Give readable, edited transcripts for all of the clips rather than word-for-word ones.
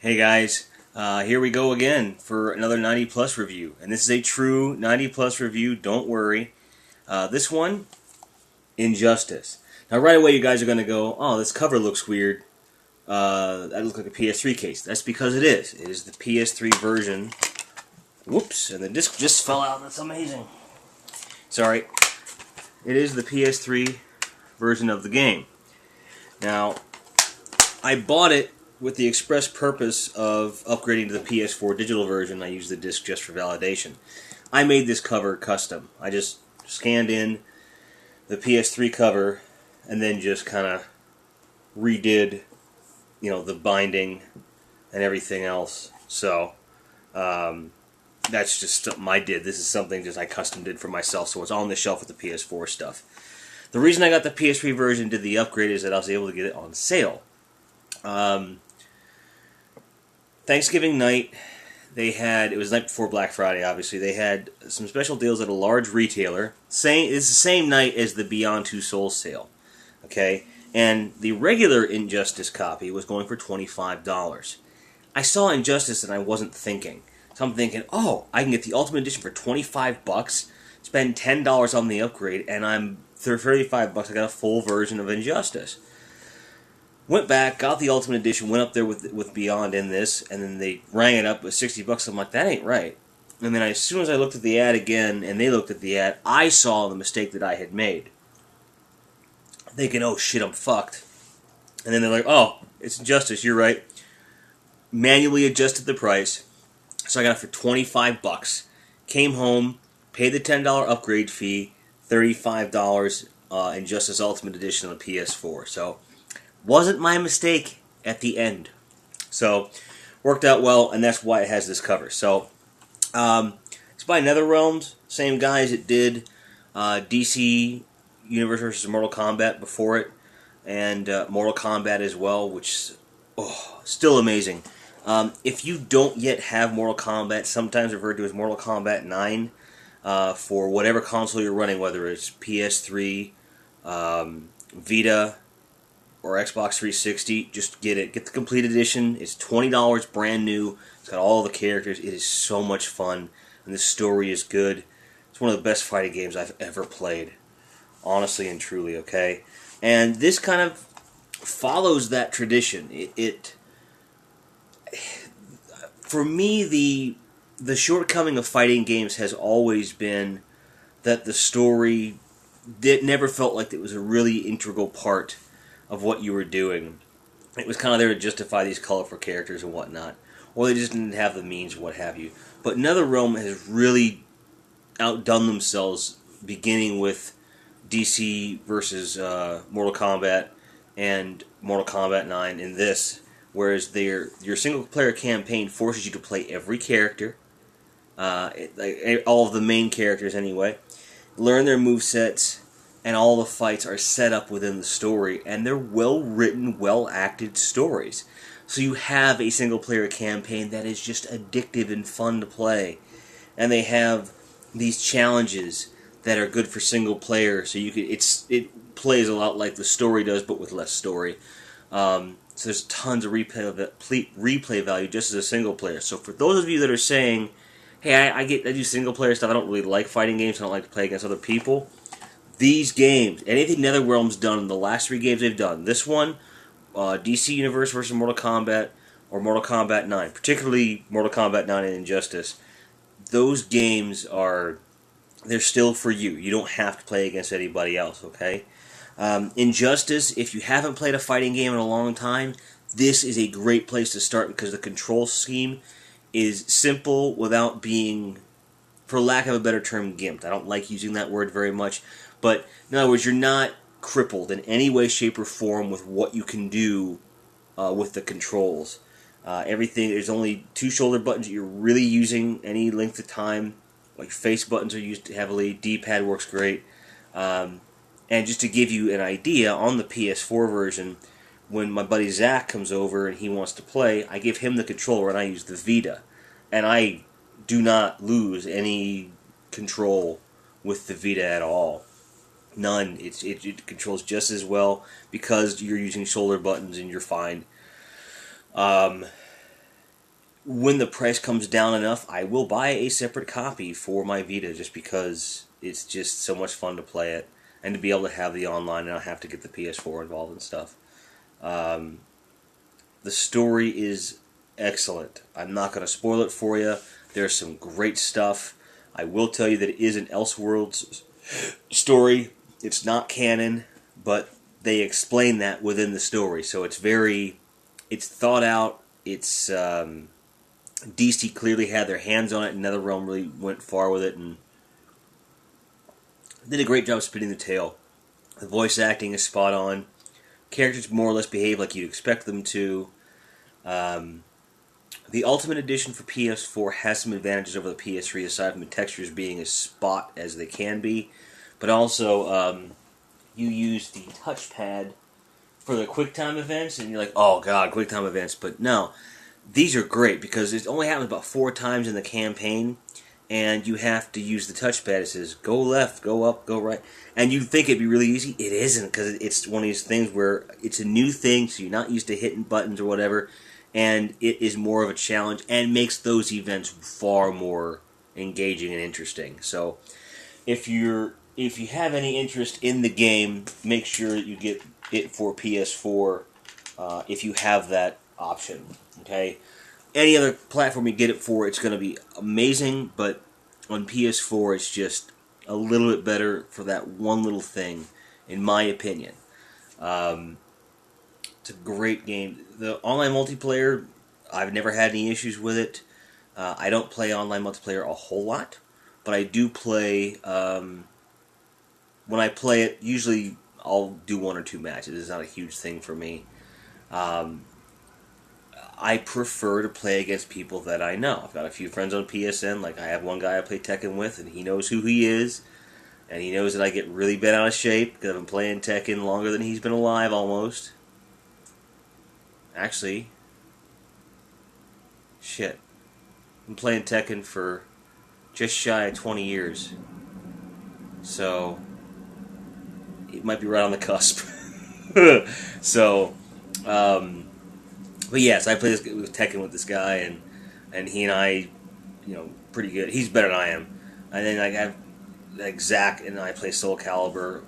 Hey guys, here we go again for another 90 plus review, and this is a true 90 plus review, don't worry. This one, Injustice. Now right away you guys are going to go, oh, this cover looks weird, that looks like a PS3 case. That's because it is. It is the PS3 version. Whoops, and the disc just fell out, that's amazing. Sorry. It is the PS3 version of the game. Now, I bought it with the express purpose of upgrading to the PS4 digital version. I used the disc just for validation. I made this cover custom. I just scanned in the PS3 cover and then just kind of redid, the binding and everything else. So, that's just something I did. This is something just I custom did for myself, so it's on the shelf with the PS4 stuff. The reason I got the PS3 version, did the upgrade, is that I was able to get it on sale. Thanksgiving night, it was the night before Black Friday, obviously, they had some special deals at a large retailer. It's the same night as the Beyond Two Souls sale, okay? And the regular Injustice copy was going for $25. I saw Injustice and I wasn't thinking. So I'm thinking, oh, I can get the Ultimate Edition for $25, spend $10 on the upgrade, and for $35, I got a full version of Injustice. Went back, got the Ultimate Edition, went up there with Beyond in this, and then they rang it up with $60. I'm like, that ain't right. And then as soon as I looked at the ad again, and they looked at the ad, I saw the mistake that I had made. Thinking, oh shit, I'm fucked. And then they're like, oh, it's Injustice, you're right. Manually adjusted the price, so I got it for $25. Came home, paid the $10 upgrade fee, $35 Injustice Ultimate Edition on the PS4. So, wasn't my mistake at the end. So, worked out well, and that's why it has this cover. So, it's by Netherrealm, same guys that did DC Universe vs. Mortal Kombat before it, and Mortal Kombat as well, which, still amazing. If you don't yet have Mortal Kombat, sometimes referred to as Mortal Kombat 9, for whatever console you're running, whether it's PS3, Vita, or Xbox 360, just get it. Get the complete edition. It's $20, brand new. It's got all the characters. It is so much fun, and the story is good. It's one of the best fighting games I've ever played, honestly and truly, okay? And this kind of follows that tradition. For me, the shortcoming of fighting games has always been that the story never felt like it was a really integral part of what you were doing. It was kind of there to justify these colorful characters and whatnot, or they just didn't have the means, what have you. But Netherrealm has really outdone themselves, beginning with DC versus Mortal Kombat and Mortal Kombat 9 in this, whereas your single-player campaign forces you to play every character, all of the main characters anyway, learn their movesets, and all the fights are set up within the story, and they're well-written, well-acted stories. So you have a single-player campaign that is just addictive and fun to play, and they have these challenges that are good for single-player, so it plays a lot like the story does, but with less story. So there's tons of replay value just as a single-player. So for those of you that are saying, hey, I do single-player stuff, I don't really like fighting games, I don't like to play against other people, these games, anything Netherrealm's done in the last 3 games they've done, this one, DC Universe vs. Mortal Kombat, or Mortal Kombat 9, particularly Mortal Kombat 9 and Injustice, those games they're still for you. You don't have to play against anybody else, okay? Injustice, if you haven't played a fighting game in a long time, this is a great place to start because the control scheme is simple without being, for lack of a better term, gimped. I don't like using that word very much, but in other words, you're not crippled in any way, shape, or form with what you can do with the controls. There's only 2 shoulder buttons that you're really using any length of time. Like face buttons are used heavily. D-pad works great. And just to give you an idea, on the PS4 version, when my buddy Zach comes over and he wants to play, I give him the controller and I use the Vita. And I do not lose any control with the Vita at all. None. It controls just as well because you're using shoulder buttons and you're fine. when the price comes down enough, I will buy a separate copy for my Vita just because it's just so much fun to play it and to be able to have the online and not have to get the PS4 involved and stuff. Um, the story is excellent. I'm not going to spoil it for you. There's some great stuff. I will tell you that it is an Elseworlds story. It's not canon, but they explain that within the story. So it's thought out. It's DC clearly had their hands on it, and Netherrealm really went far with it and did a great job spinning the tale. The voice acting is spot on. Characters more or less behave like you'd expect them to. The Ultimate Edition for PS4 has some advantages over the PS3, aside from the textures being as spot as they can be. But also, you use the touchpad for the QuickTime events, and you're like, oh god, QuickTime events. But no, these are great because it only happens about 4 times in the campaign, and you have to use the touchpad. It says, go left, go up, go right. And you'd think it'd be really easy. It isn't, because it's one of these things where it's a new thing, so you're not used to hitting buttons or whatever, and it is more of a challenge and makes those events far more engaging and interesting. So if you have any interest in the game, make sure you get it for PS4 if you have that option. Okay, any other platform you get it for, it's going to be amazing, but on PS4 it's just a little bit better for that one little thing, in my opinion. It's a great game. The online multiplayer, I've never had any issues with it. I don't play online multiplayer a whole lot, but I do play. When I play it, usually I'll do 1 or 2 matches. It's not a huge thing for me. I prefer to play against people that I know. I've got a few friends on PSN. Like, I have one guy I play Tekken with, and he knows who he is. And he knows that I get really bent out of shape because I've been playing Tekken longer than he's been alive, almost. Actually, shit. I've been playing Tekken for just shy of 20 years. So, it might be right on the cusp. So, but yes, I play this with Tekken with this guy, and he and I, pretty good. He's better than I am. And then I have like Zach and I play Soul Calibur.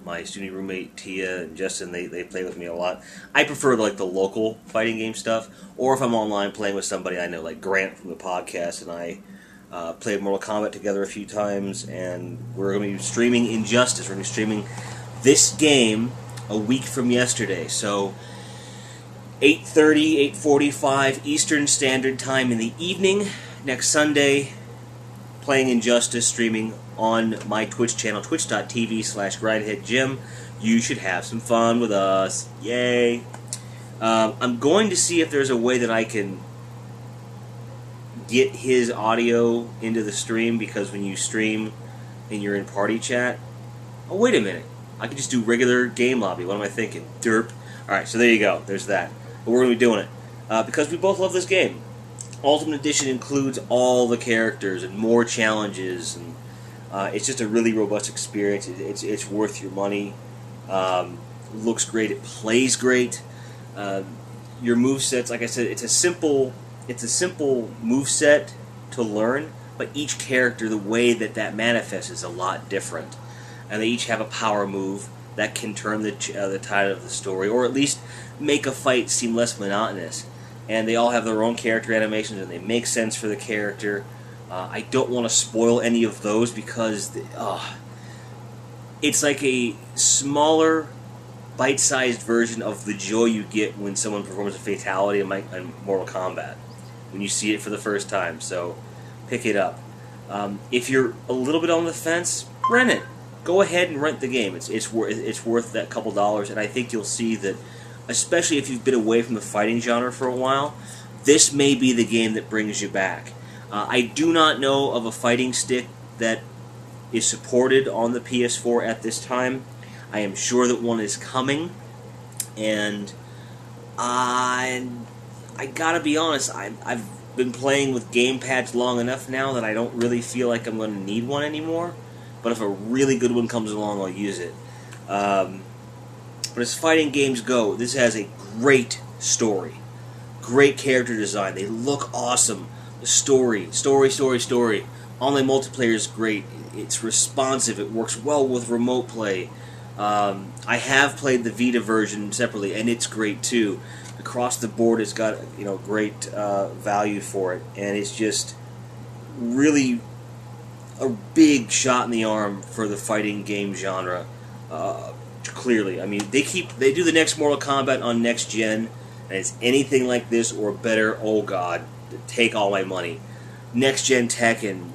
My student roommate Tia and Justin, they play with me a lot. I prefer like the local fighting game stuff, or if I'm online playing with somebody I know, like Grant from the podcast, and I played Mortal Kombat together a few times, and we're going to be streaming Injustice. We're going to be streaming this game a week from yesterday, so 8:30, 8:45 Eastern Standard Time in the evening next Sunday, playing Injustice, streaming on my Twitch channel, twitch.tv/GrindheadJim. You should have some fun with us. Yay! I'm going to see if there's a way that I can get his audio into the stream, because when you stream and you're in party chat... Oh, wait a minute. I can just do regular game lobby. What am I thinking? Derp. Alright, so there you go. There's that. But we're going to be doing it. Because we both love this game. Ultimate Edition includes all the characters and more challenges, and it's just a really robust experience. It's worth your money. Looks great. It plays great. Your movesets, like I said, it's a simple moveset to learn, but each character, the way that manifests is a lot different. And they each have a power move that can turn the tide of the story, or at least make a fight seem less monotonous. And they all have their own character animations, and they make sense for the character. I don't want to spoil any of those, because it's like a smaller, bite-sized version of the joy you get when someone performs a fatality in Mortal Kombat, when you see it for the first time. So pick it up. If you're a little bit on the fence, rent it. Go ahead and rent the game. It's worth that couple dollars, and I think you'll see that, especially if you've been away from the fighting genre for a while, this may be the game that brings you back. I do not know of a fighting stick that is supported on the PS4 at this time. I am sure that one is coming, and I gotta be honest, I've been playing with gamepads long enough now that I don't really feel like I'm going to need one anymore. But if a really good one comes along, I'll use it. But as fighting games go, this has a great story. Great character design. They look awesome. The story. Online multiplayer is great. It's responsive. It works well with remote play. I have played the Vita version separately, and it's great too. Across the board, it's got great value for it, and it's just really a big shot in the arm for the fighting game genre. Clearly, I mean, they do the next Mortal Kombat on next gen, and it's anything like this or better. Oh God, take all my money. Next gen Tekken,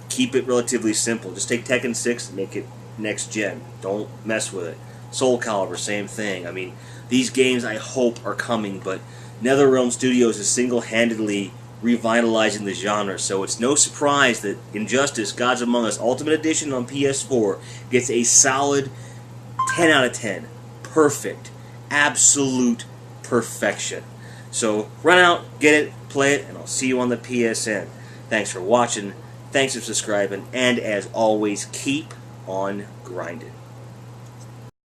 keep it relatively simple. Just take Tekken 6 and make it next gen. Don't mess with it. Soul Calibur, same thing. I mean, these games I hope are coming, but Netherrealm Studios is single-handedly revitalizing the genre, so it's no surprise that Injustice: Gods Among Us Ultimate Edition on PS4 gets a solid 10 out of 10. Perfect. Absolute perfection. So run out, get it, play it, and I'll see you on the PSN. Thanks for watching, thanks for subscribing, and as always, keep on grinding.